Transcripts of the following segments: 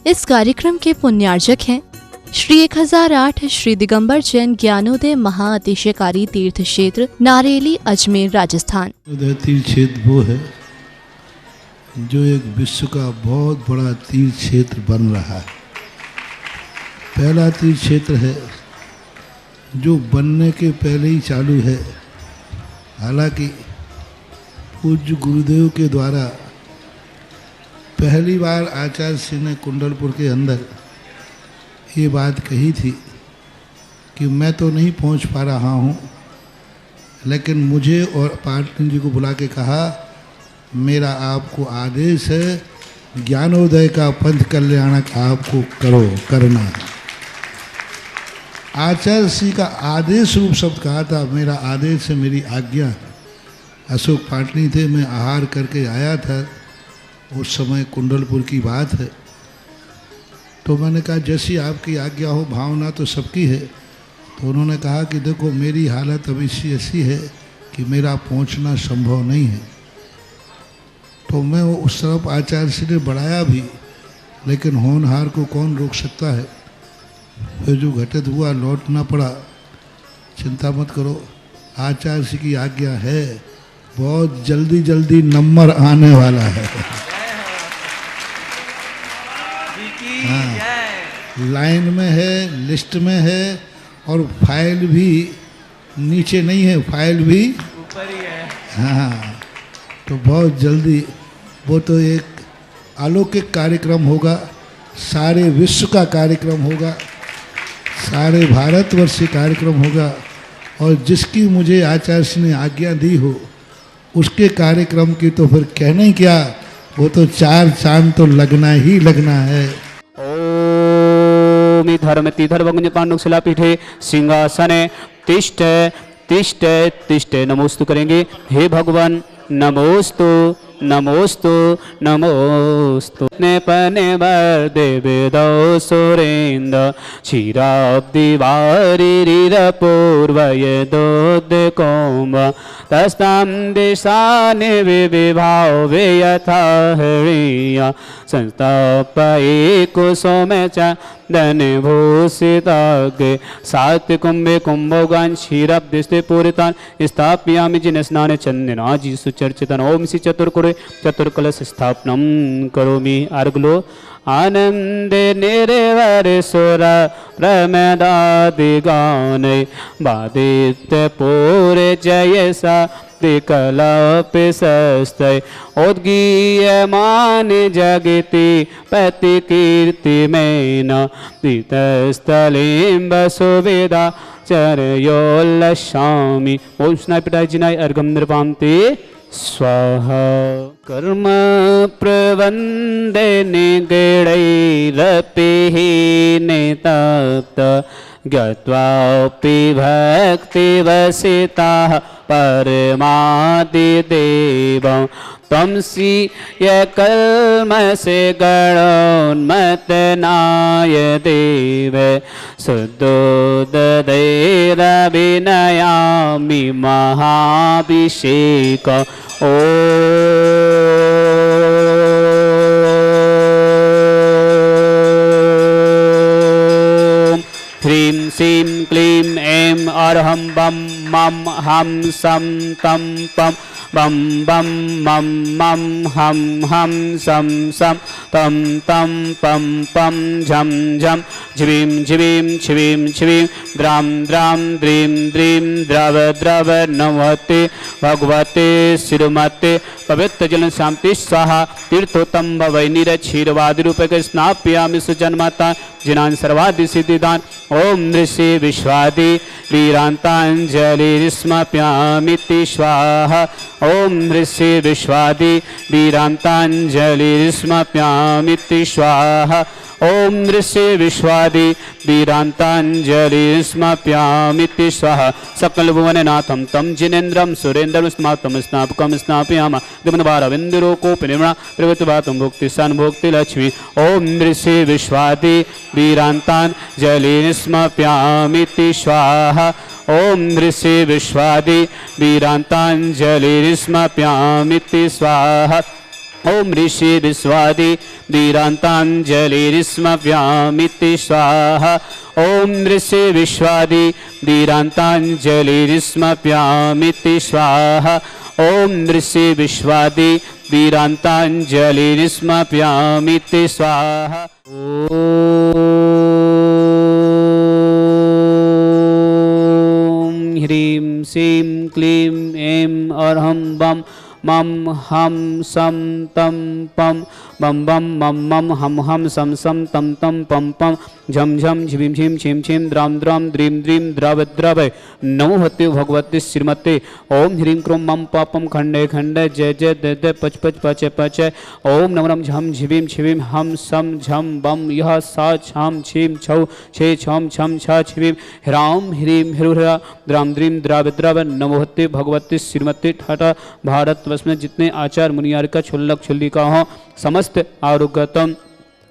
इस कार्यक्रम के पुण्यार्जक हैं श्री 1008 श्री दिगंबर जैन ज्ञानोदय महाअतिशयकारी तीर्थ क्षेत्र नारेली अजमेर राजस्थान। तीर्थ क्षेत्र वो है जो एक विश्व का बहुत बड़ा तीर्थ क्षेत्र बन रहा है। पहला तीर्थ क्षेत्र है जो बनने के पहले ही चालू है। हालांकि पूज्य गुरुदेव के द्वारा पहली बार आचार्य श्री ने कुंडलपुर के अंदर ये बात कही थी कि मैं तो नहीं पहुंच पा रहा हूं, लेकिन मुझे और पाटन जी को बुला के कहा मेरा आपको आदेश है, ज्ञानोदय का पंथ कल्याणक आपको करना है। आचार्य श्री का आदेश रूप शब्द कहा था, मेरा आदेश है, मेरी आज्ञा। अशोक पाटनी थे, मैं आहार करके आया था, उस समय कुंडलपुर की बात है। तो मैंने कहा जैसी आपकी आज्ञा हो, भावना तो सबकी है। तो उन्होंने कहा कि देखो मेरी हालत अभी ऐसी है कि मेरा पहुंचना संभव नहीं है। तो मैं वो उस तरफ आचार्य श्री ने बढ़ाया भी, लेकिन होनहार को कौन रोक सकता है। फिर जो घटित हुआ लौटना पड़ा। चिंता मत करो, आचार्य श्री की आज्ञा है, बहुत जल्दी जल्दी नंबर आने वाला है। हाँ, लाइन में है, लिस्ट में है, और फाइल भी नीचे नहीं है, फाइल भी ऊपर ही है। हाँ, तो बहुत जल्दी वो तो एक अलौकिक कार्यक्रम होगा, सारे विश्व का कार्यक्रम होगा, सारे भारतवर्ष से कार्यक्रम होगा। और जिसकी मुझे आचार्य श्री ने आज्ञा दी हो उसके कार्यक्रम की तो फिर कहना ही क्या, वो तो चार चांद तो लगना ही लगना है। ओम धर्मति धर्मगुंज पांडुक शिलापीठे सिंहासने तिष्ठ तिष्ठ तिष्ठ नमोस्तु करेंगे। हे भगवान नमोस्तु नमोस्तु नमोस्तु। पने वर देवे दो सुरेंद्र क्षीराब्दि वारिरीर पूर्वय दोद कोम तस्तां दिशानि विभाव यथा हरिया संस्थापये कुसुमे च धने भूषिताग्रे सात्य कुंभे कुंभोगान क्षीराब्दिस्ते पूरितान स्थापयामि जिन स्नान चंदनाजी सुचर्चितन। ओम श्री चतुर्कलश स्थापनम करोमि। अर्गलो आनंदे निर्वर सुर प्रमदादि गाने बादित्य पूरे जयसा कलापिशस्तय उद्गीयमान जगति पति कीर्ति मेन तीर्थस्थलीं सुविधा चरयोल्लसामि। ओम स्नाय पिटाय जिनाय अर्घम नृपान्ते स्वाहा। कर्म प्रवंदे निगडैरपिः नितप्त ज्ञात्वापि भक्तिवसिताः परमादिदेवं त्वंसि यकल्मषे गणोन्मत्तनाय देव सुदोददैरभिनयामि महाभिषेक। ओ ह्रीं श्रीं क्लीं ऐं अर्हं बं मं हं सं तं पं बं बं मं मं हं हं सं सं तं तं पं पं झं झं झ्रीं झ्रीं छ्वीं छ्वीं द्रां द्रां द्रीं द्रीं द्रव द्रव नमस्ते भगवते श्रीमते पवित्र जल शांति स्वाहा। तीर्थोत्तम भवै निरक्षीरवादि रूपक स्नाप्यामि सुजन्माता जिनान सर्वादि सिद्धिदान। ओम ऋषि विश्वादि वीरांतांजलिस्मप्यामिति स्वाहा। ओम ऋषि विश्वादि वीरांतांजलिस्मप्यामिति स्वाहा। ओम ऋषि विश्वादि वीरांतांजलिस्मप्यामिति स्वाहा। सकल भुवननाथं तं जिनेन्द्रं सुरेन्द्रं स्नातम स्नापकं स्नापयामः दिमनभारविन्दुरो कोपिनिम्ना प्रवृत्तिवातं भुक्ति सन्भुक्ति लक्ष्मी। ओम ऋषि विश्वादि वीरांतांजलिस्मप्यामिति स्वाहा। ओम ऋषि विश्वादि वीरांतांजलिस्मप्यामिति स्वाहा। ओम ऋषि विश्वादि धीरान्ताञ्जलिरिस्मव्यामिति स्वाहा ओम ऋषि विश्वादि धीरान्ताञ्जलिरिस्मव्यामिति स्वाहा ओम ऋषि विश्वादि धीरान्ताञ्जलिरिस्मव्यामिति स्वाहा ओम ह्रीं श्रीं क्लीं ऐं अरहं बम मम हम सम तम पम बम बम मम मम हम हम सम सम तम तम पम पम झम झम झिम झिम छिम छिम द्राम द्राम द्रीम द्रीम द्रव द्रव नमो हते भगवते श्रीमते ओम ह्रीं क्रोम मम पापम खंडे खंडे जय जय दय दय पच पच पचय पचय ओम नमरम झम झिवीम छिवीम हम सम झम बम यह सा छाम छीम छौ छे छम छम छा छिवीम ह्राम ह्रीं ह्रुरा द्राम द्रीम द्रव द्रव नमो हते भगवते श्रीमते ठाटा भारतवर्ष में जितने आचार मुनियार का छुल्लक छुल्लिका हो समस्त आरोग्यतम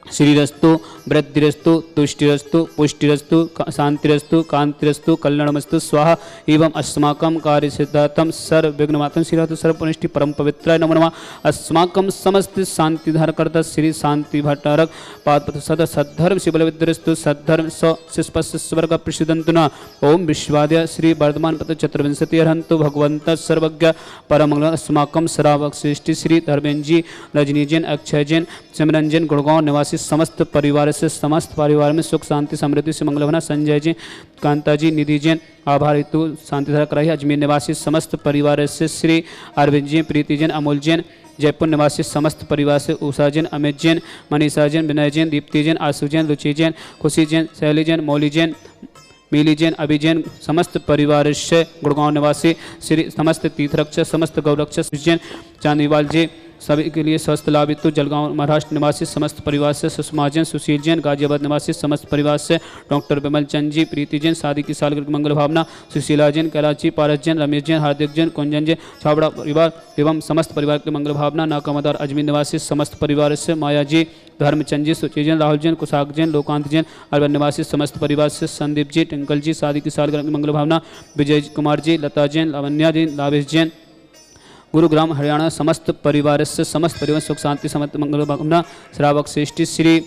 श्रीरस्तु वृद्धिरस्तु तुष्टिरस्तु पुष्टिरस्तु शांतिरस्तु कांतिरस्तु कल्याणमस्तु स्वाहा एवं अस्माकं कार्य सिद्धार्थम सर्व विघ्नमातम श्रीरस्तु सर्व पुनिष्टि परम पवित्राय नमो नमः अस्माकं समस्त शांतिधारकर्ता श्री शांति भट्टारक पादपथ सद सद्धर्म शिवल विद्रस्तु सद्धर्म स्वर्ग प्रसिद्धंतु न ओम विश्वाद्य श्री वर्धमान पद चतुर्विंशति हरंतु भगवंत सर्वज्ञ परमंगल अस्माकं श्रावक श्रेष्ठी श्री धर्मेंद्र जी रजनी जैन अक्षय जैन सिमरंजन गुड़गांव निवासी समस्त परिवार से समस्त परिवार में सुख शांति समृद्धि से मंगल बना संजय जी कांता जी निधि जैन आभार हेतु शांतिधारा कराई अजमेर निवासी समस्त परिवार से श्री अरविंद जैन प्रीति जैन अमोल जैन जयपुर निवासी समस्त परिवार से उषा जैन अमित जैन मनीषा जैन विनय जैन दीप्ति जैन आशु जैन रुचि जैन खुशी जैन शैली जैन मौली जैन मिली जैन अभि जैन समस्त परिवार से गुड़गांव निवासी श्री समस्त तीर्थरक्षक समस्त गौरक्षक जैन चांदीवाल जी सभी के लिए स्वस्थ लाभ हेतु जलगांव महाराष्ट्र निवासी समस्त परिवार से सुषमा जैन सुशील जैन गाजियाबाद निवासी समस्त परिवार से डॉक्टर विमल चंद जी प्रीति जैन शादी की सालगिरह की मंगल भावना सुशीला जैन कैलाश जी पारस जैन रमेश जैन हार्दिक जैन कुंजन जैन छाबड़ा परिवार एवं समस्त परिवार की मंगल भावना नाकामदार अजमेर निवासी समस्त परिवार से माया जी धर्मचंद जी सुची जैन राहुल जैन कुशाक जैन लोकांत जैन अरबन निवासी समस्त परिवार से संदीप जी टिंकल जी शादी की सालगिरह की मंगल भावना विजय कुमार जी लता जैन लावण्या जैन लावेश जैन गुरुग्राम हरियाणा समस्त परिवार से समस्त परिवार सुख शांति समस्त मंगल भावना श्रावक श्रेष्ठी श्री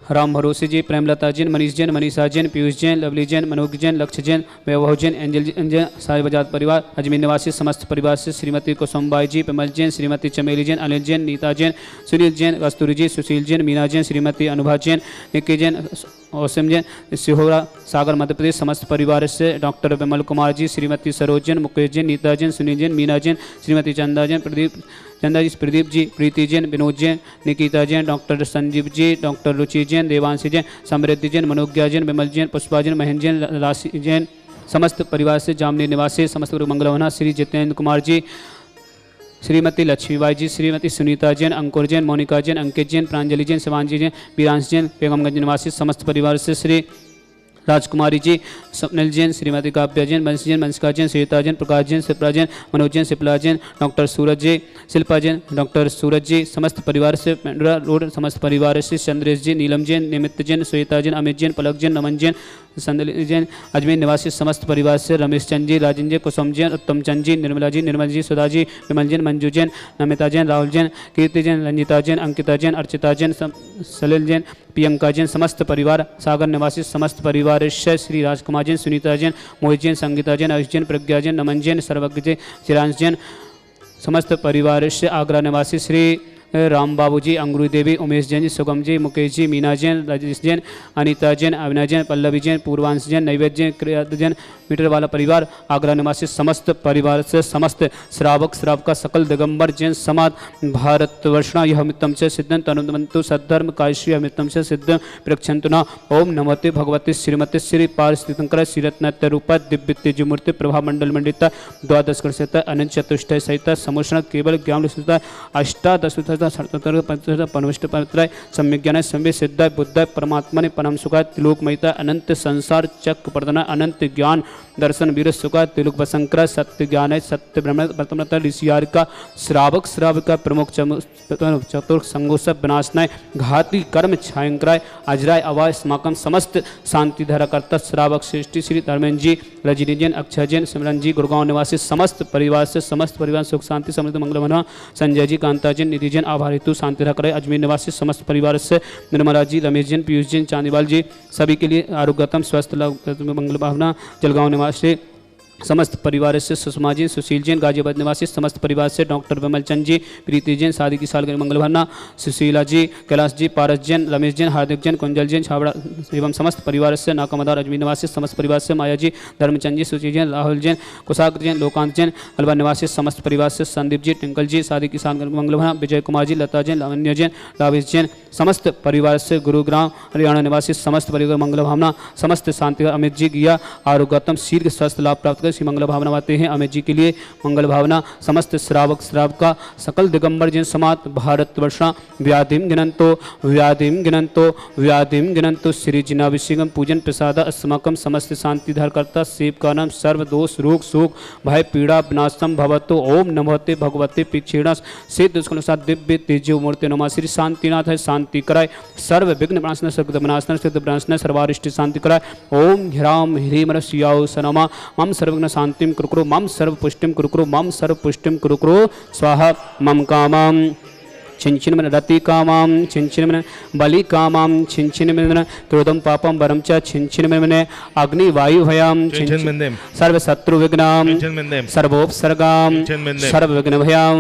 राम भरोसे जी प्रेमलता जैन मनीष जैन मनीषा जैन पीयूष जैन लवली जैन मनोज जैन लक्ष्य जैन वैभव जैन एंजल जैन साई बजाज परिवार अजमेर निवासी समस्त परिवार से श्रीमती कुसुमबाई जी पेमल जैन श्रीमती चमेली जैन अनिल जैन नीता जैन सुनील जैन कस्तूरी जी सुशील जैन मीना जैन श्रीमती अनुभा जैन निक्की जैन औसम जैन सिहोरा सागर मध्य प्रदेश समस्त परिवार से डॉक्टर विमल कुमार जी श्रीमती सरोज जैन मुकेश जैन नीता जैन सुनील जैन मीना जैन श्रीमती चंदा जैन प्रदीप जी प्रीति जैन विनोद जैन निकिता जैन डॉक्टर संजीव जी डॉक्टर रुचि जैन देवांशी जैन समृद्धि जैन मनोज्ञा जैन विमल जैन पुष्पा जैन महेंद्र जैन राशि जैन समस्त परिवार से जामनी निवासी समस्त मंगलवना श्री जितेंद्र कुमार जी श्रीमती लक्ष्मीबाई जी श्रीमती सुनीता जैन अंकुर जैन मोनिका जैन अंकित जैन प्रांजलि जैन शिवांजी जैन वीरांश जैन बेगमगंज निवासी समस्त परिवार से श्री राजकुमारी जी स्वप्निल जैन श्रीमती काव्या जैन बंशी जैन मंसिका जैन श्वेता जैन प्रकाश जैन शिप्रा जैन मनोज जैन शिप्ला जैन डॉक्टर सूरज जी शिल्पा जैन डॉक्टर सूरज जी समस्त परिवार से पेंडुरा रोड समस्त परिवार से चंद्रेश जी नीलम जैन निमित्त जैन श्वेता जैन अमित जैन पलक जैन नमन जैन संदली जैन अजमेर निवासी समस्त परिवार से रमेश चंद जी राजेंद्र जी कुसुम जैन उत्तम चंद जी निर्मला जी निर्मल जी सुधा जी विमल जैन मंजू जैन नमिता जैन राहुल जैन कीर्ति जैन रंजिता जैन अंकिता जैन अर्चिता जैन सलिल जैन प्रियंका जैन समस्त परिवार सागर निवासी समस्त परिवार से श्री राजकुमार जैन सुनीता जैन मोहित जैन संगीता जैन आयुष जैन प्रज्ञा जैन नमन जैन सर्वज्ञ जैन चिरांश जैन समस्त परिवार से आगरा निवासी श्री राम बाबू जी अंगुरी देवी उमेश जैन जी सुगम जी मुकेश जी मीना जैन राजेश जैन अनीता जैन अविना जैन पल्लवी जैन पूर्वांश जैन नैवेद्य जैन क्रियाद जैन मीटर वाला परिवार आगरा निवासी समस्त परिवार से समस्त श्रावक श्रावका सकल दिगंबर जैन समाज भारतवर्षणा यह मित्तम से सिद्धं तनुमंतु सद्धर्म कायश्री अमितम से सिद्धं प्रक्षंतु न ओम नमते भगवती श्रीमती श्री पारस्थितंकर श्रीरत्नत्य रूप दिव्य तेजमूर्ति प्रभा मंडल मंडिता द्वादश कृष्यता अनंत चतुष्टय सहित समुष्ण केवल ज्ञान अष्टादश पवित्रता सर्वत्र पवित्रता परमिष्ट पवित्राय सम्यक ज्ञानाय सम्यक सिद्धाय बुद्धाय परमात्मने परम सुखाय त्रिलोकमयिता अनंत संसार चक्र प्रदना अनंत ज्ञान दर्शन वीर सुखाय त्रिलोक वसंकर सत्य ज्ञानाय सत्य ब्रह्म प्रथमता ऋषियार का श्रावक प्रमुख चतुर्थ संगोत्सव विनाशनाय घाती कर्म छायंकराय अजराय अवाय स्माकम समस्त शांति धारा करता श्रावक श्रेष्ठी श्री धर्मेंद्र जी रजनी जैन अक्षय जैन सिमरन जी गुड़गांव निवासी समस्त परिवार सुख शांति समृद्ध मंगल मनवा संजय जी कांता जैन निधि जैन आभार हेतु शांति धारा करे अजमेर निवासी समस्त परिवार से निर्मला जी रमेश जैन पीयूष जैन चांदीवाल जी सभी के लिए आरोग्यतम स्वस्थ मंगल भावना जलगांव निवासी समस्त परिवार से सुषमा जी सुशील जैन गाजियाबाद निवासी समस्त परिवार से डॉक्टर विमल चंद जी प्रीति जैन शादी की सालगिरह मंगल भावना सुशीला जी कैलाश जी पारस जैन रमेश जैन हार्दिक जैन कुंजल जैन छावड़ा एवं समस्त परिवार से नाकामदार अजमेर निवासी समस्त परिवार से माया जी धर्मचंद जी सुशील जैन राहुल जैन कुशाग्र जैन लोकांत जैन अलवा निवासी समस्त परिवार से संदीप जी टिंकल जी शादी की सालगिरह मंगल भावना विजय कुमार जी लता जैन लावण्य जैन लावेश जैन समस्त परिवार से गुरुग्राम हरियाणा निवासी समस्त परिवार मंगल भावना समस्त शांति अमित जी गिया आरोग्यतम शीर्घ स्वस्थ लाभ प्राप्त कर श्री मंगल भावना आते हैं अमित जी के लिए मंगल भावना समस्त श्रावका सकल दिगंबर जैन समात भारतवर्षा व्याधिम गिनंतो श्री जिनाभिषेकम पूजन प्रसाद अस्माकम समस्त शांति धार करता सेव का नाम सर्व दोष रोग शोक भय पीड़ा विनाशम भवतो ओम नमोते भगवते पिछेड़ा से दुष्कनुसार दिव्य तेजो मूर्ति नमा श्री शांतिनाथ है शांति कराए सर्व विघ्न विनाशना सर्व विनाशना सर्व विनाशना सर्वारिष्ट शांति कराए ओम ह्राम ह्रीम शियाओ सनमा मम सर्वज्ञ शांतिम कुरुकुरु मम सर्व पुष्टिम कुरुकुरु मम सर्व पुष्टिम कुरुकुरु स्वाहा मम कामम छिंचिन रति कामाम छिंचिन बलि कामाम छिंचिन क्रोधम पापम वरम च छिंचिन अग्नि वायु भयाम सर्व शत्रु विघ्नाम सर्वोपसर्गाम सर्व विघ्न भयाम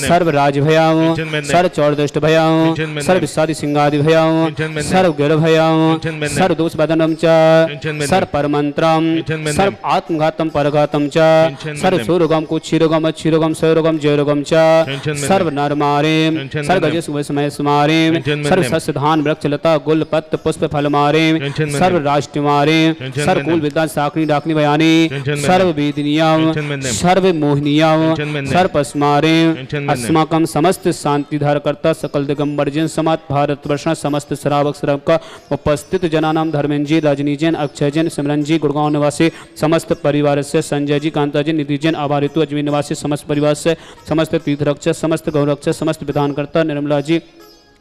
सर्व राज भयाम सर्व चौरदुष्ट भयाम सर्व विषादि सिंगादि भयाम सर्व गिर भयाम सर्व दोष बदनम च सर्व परमंत्रम सर्व आत्मघातम परघातम च सर्व सुरोगम कुक्षिरोगम अच्छिरोगम स्वरोगम जयरोगम च सर्व नरमारेम सर्व समय सुमारेम सर्व सस्य धान वृक्ष लता गुल पत्र पुष्प फल मारेम सर्व राष्ट्र मारेम सर्व कुल विद्या साकनी डाकनी बयानी सर्व वेदिनियाम सर्व मोहिनियाम सर्व पस्मारेम अस्माकम समस्त शांति धार करता सकल दिगंबर जैन समात भारतवर्ष समस्त श्रावक श्रावका उपस्थित जनानाम धर्मेंद्र जी रजनी जैन अक्षय जैन सिमरन जी गुड़गांव निवासी समस्त परिवार से संजय जी कांता जी निधि जैन आभार हेतु अजमेर निवासी समस्त परिवार से समस्त तीर्थरक्षक समस्त गौरक्षक समस्त विधान करता निर्मला जी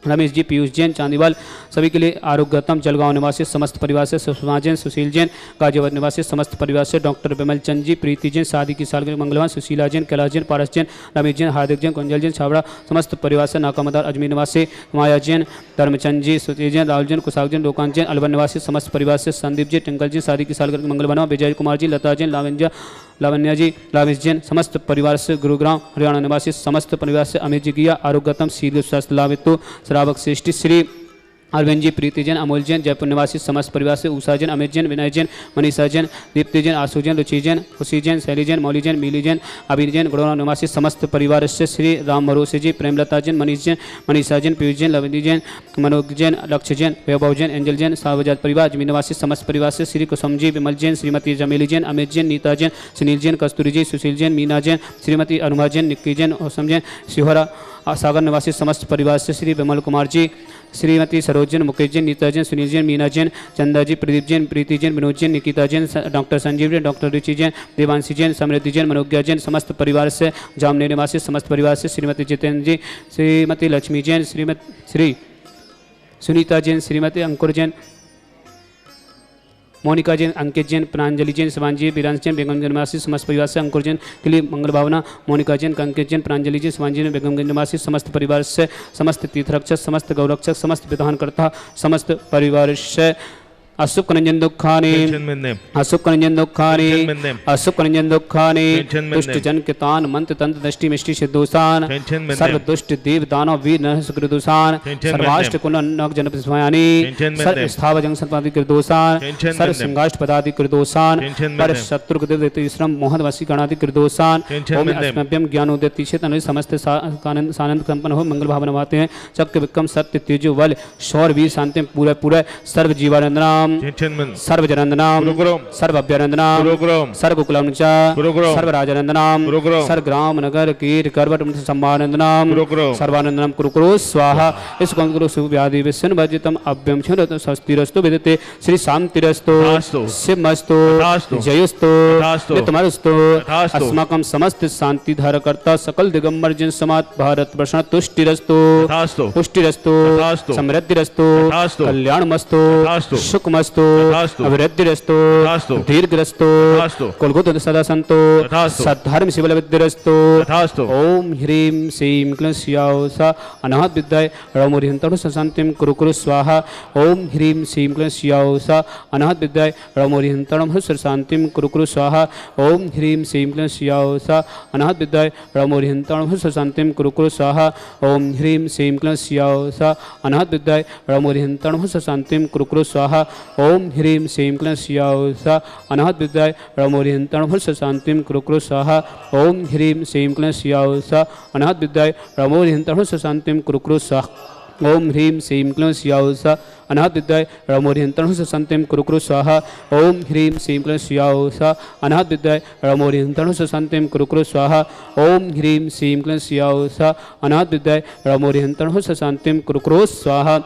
रमेश जी पीयूष जैन चांदीवाल सभी के लिए आरोग्यतम जलगांव निवासी समस्त परिवार से सुषमा जैन सुशील जैन गाजियाबाद निवासी समस्त परिवार से डॉक्टर विमल चंद जी प्रीति जैन शादी की सालगिरह मंगलवान सुशीला जैन कैलाश जैन पारस जैन रमेश जैन हार्दिक जैन कुंजल जैन छावड़ा समस्त परिवार से नाकामदार अजमेर निवासी माया जैन धर्मचंद जी सुशील जैन राहुल जैन कुशाग जैन लोकांत जैन अलवर निवासी समस्त परिवार से संदीप जी टिंकल जी शादी की सालगिरह मंगलवान विजय कुमार जी लता जैन लावण्य जी लावेश जैन समस्त परिवार से गुरुग्राम हरियाणा निवासी समस्त परिवार से अमित जी गिया आरोग्यतम शीर्घ स्वस्थ लाभ हेतु श्रावक श्रेष्ठी श्री अरविंद जी प्रीति जैन अमोल जैन जयपुर निवासी समस्त परिवार से उषा जैन अमित जैन विनय जैन मनीषा जैन दीप्ति जैन आशु जैन रुचि जैन खुशी जैन शैली जैन मौली जैन मिली जैन अबीर जैन गुड़गांव निवासी समस्त परिवार से श्री राम भरोसे जी प्रेमलता जैन मनीष जैन मनीषा जैन पीयूष जैन लवंदी जैन मनोज जैन लक्ष्य जैन वैभव जैन एंजल जैन सावजात परिवार अजमेर निवासी समस्त परिवार से श्री कुसुम जी विमल जैन श्रीमती जमेली जैन अमित जैन नीता जैन सुनील जैन कस्तूरी जी सुशील जैन मीना जैन श्रीमती अनुमा जैन निक्की जैन ओसम जैन शिवहरा सागर निवासी समस्त परिवार से श्री विमल कुमार जी श्रीमती सरोज जैन मुकेश जैन नीता जैन सुनील जैन मीना जैन चंदा जी प्रदीप जैन प्रीति जैन विनोद जैन निकिता जैन डॉक्टर संजीव जैन डॉक्टर रुचि जैन देवांशी जैन समृद्धि जैन मनोज्ञा जैन समस्त परिवार से जामनेर निवासी समस्त परिवार से श्रीमती जितेंद्र जी श्रीमती लक्ष्मी जैन श्री सुनीता जैन श्रीमती अंकुर जैन मोनिका जैन अंकित जैन प्रांजलि जैन शिवांजी बीरांश जैन बेगमगंज निवासी समस्त परिवार से अंकुर जैन के लिए मंगल भावना मोनिका जैन अंकित जैन प्रांजलि जैन शिवांजी जैन बेगमगंज निवासी समस्त परिवार से समस्त तीर्थरक्षक समस्त गौरक्षक समस्त विधानकर्ता समस्त परिवार से असुख रंजन दुखानि असुख रंजन दुखानि असुख रंजन दुखानि दुष्ट जन कितान मंत्र तंत्र दृष्टि मिष्टि सिद्धोसान सर्व दुष्ट देव दानव वीर नर सुकृदोसान सर्वाष्ट कुल नग जन स्वायानि सर्व स्थाव जंग संपादि कृदोसान सर्व सिंगाष्ट पदादि कृदोसान पर शत्रु कृत श्रम मोहन वसी गणादि कृदोसान ओम अस्मभ्यम ज्ञानोदय क्षेत्र अनुसार समस्त सानंद कंपन हो मंगल भावना भाते हैं चक्र विक्रम सत्य तेजो बल शौर वीर शांति पूरे पूरे सर्व जीवानंद नाम Gentlemen, सर्वजनंदनाम Gurugram, सर्वभ्यनंदनाम Gurugram, सर्वकुकुलम च Gurugram, सर्वराजनंदनाम Gurugram, सर्वग्राम नगर कीर करवट सम्मानंदनाम Gurugram, सर्वानंदनम कुरु स्वाहा। इस गुरु सुव्याधि विष्णु भजितम अभ्यम क्षुरत स्वस्तिरस्तु विदते श्री शांतिरस्तु तथास्तु, शिवमस्तु तथास्तु, जयस्तु तथास्तु, नितमस्तु तथास्तु, अस्माकं समस्त शांति धारकर्ता सकल दिगंबर जिन समात भारत वर्षण तुष्टिरस्तु तथास्तु, पुष्टिरस्तु तथास्तु, समृद्धिरस्तु तथास्तु, कल्याणमस्तु तथास्तु, सुखमस्तु तथास्तु, अभिवृद्धिरस्तु तथास्तु, दीर्घरस्तु तथास्तु, कुलगुत सदा संतो तथास्तु, सद्धर्म शिवल विद्यरस्तु तथास्तु, ओम ह्रीं श्रीं क्लीं स्याौ सा अनाहत विद्याय रमोरिहंतु शांतिम कुरु कुरु स्वाहा। ओम ह्रीं श्रीं क्लीं स्याौ सा अनाहत विद्याय रमोरिहंतु शांतिम कुरु कुरु स्वाहा। ओम ह्रीं श्रीं क्लीं स्याौ सा अनाहत विद्याय रमोरिहंतु शांतिम कुरु कुरु स्वाहा। ओम ह्रीं श्रीं क्लीं स्याौ सा अनाहत विद्याय रमोरिहंतु शांतिम कुरु कुरु स्वाहा। ओम ह्रीं श्रीं क्लीं स्याौ सा अनाहत विद्याय रमोरिहंतु शांतिम कुरु कुरु स्वाहा। ओम ह्रीं श्रीं क्लीं स्याौ सा अनाहत विद्याय रमोरिहंतु शांतिम कुरु कुरु स्वाहा। ओम ह्रीं श्रीं क्लीं स्याौ सा अनाहत विद्याय रमोरिहंतु शांतिम कुरु कुरु स्वाहा। ओम ह्रीं श्रीं क्लीं स्याौ सा अनाहत विद्याय रमोरिहंतु शांतिम कुरु कुरु स्वाहा। ओम ह्रीं श्रीं क्लीं स्याौ सा अनाहत विद्याय रमोरिहंतु शांतिम कुरु कुरु स्वाहा।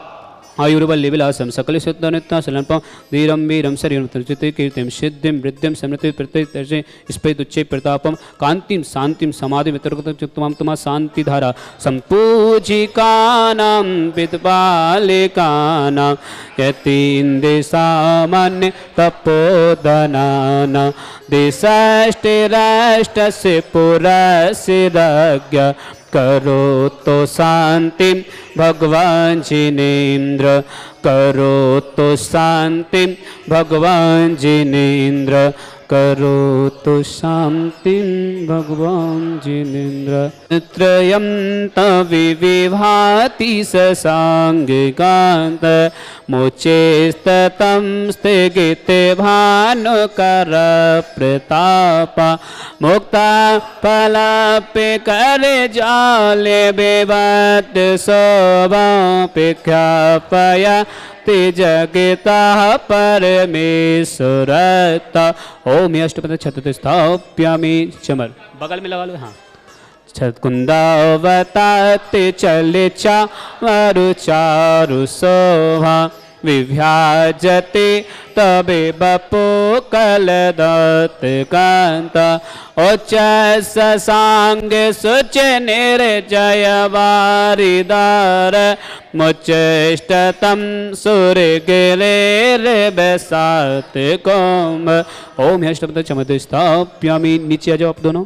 आयुर्वल्ली विलासम सकल शुद्धनित्य शलनपम धीरम वीरम शरीरम तर्जिते कीर्तिम सिद्धिम वृद्धिम समृद्धि प्रत्यय स्फेदुच्चे प्रतापम कांतिम शांतिम समाधि वितर्कतम तमा शांति धारा संपूजिकानां विद्बालिकानां यतीन्द्र सामान्य तपोधनानां देशष्टे राष्ट्रस्य पुरस्य राज्ञ करो तो शांति भगवान जिनेन्द्र करो तो शांति भगवान जिनेन्द्र करो तो शांति भगवान जिनेन्द्र त्रयं तविविभाति ससांगिकांत मुचेस्ततं स्थिगिते भानुकर प्रताप मुक्ता फलापे करे जाले बेवत शोभापेक्षापया ते जगता परमेश्वरता। ओम अष्टपद छतते स्थाप्यामि चमर बगल में लगा लो। हाँ छतकुंदावताते चले चारु चारु शोभा विभ्याजते तबे बपो कलदत्त कांता उच्च ससांग सुच निर्जय वारिदार मुच्चेष्टतम सूर्य गिरेर बसात कोम। ओम अष्टपद चमत स्थाप्यामि नीचे आ जाओ आप दोनों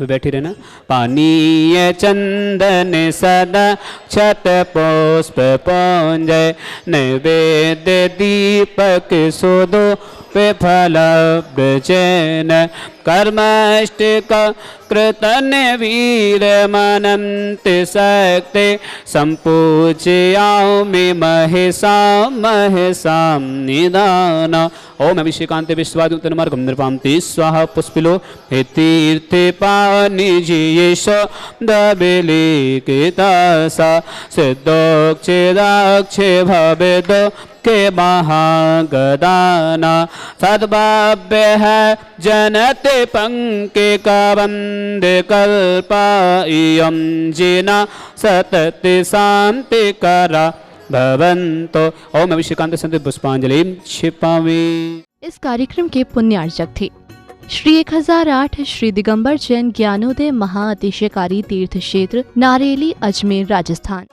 बैठी रहना। पानीय चंदन सदा छत पुष्प पुंजय नैवेद्य दीपक सुदो पे फल ब्रजन कर्मष्टिक कृतन वीर मनंत शक्ति संपूज्यामि महेशां महेशां निदान। ओम अभिषेकांत विश्वादितन मार्गम नृपां ते स्वाहा पुष्पिलो हे तीर्थे पानिजीयेश दबिली कितासा सिद्धोक्षेदाक्षे भवेदो के महागदाना सद्भाव्य है जनते पंके कवंद कल्पा इयं जिना सतति शांति करा भवन्तो। ओम अभिषेकांत संत पुष्पांजलिं क्षिपामि। इस कार्यक्रम के पुण्यार्चक थे श्री 1008 श्री दिगंबर जैन ज्ञानोदय महाअतिशयकारी तीर्थ क्षेत्र नारेली अजमेर राजस्थान।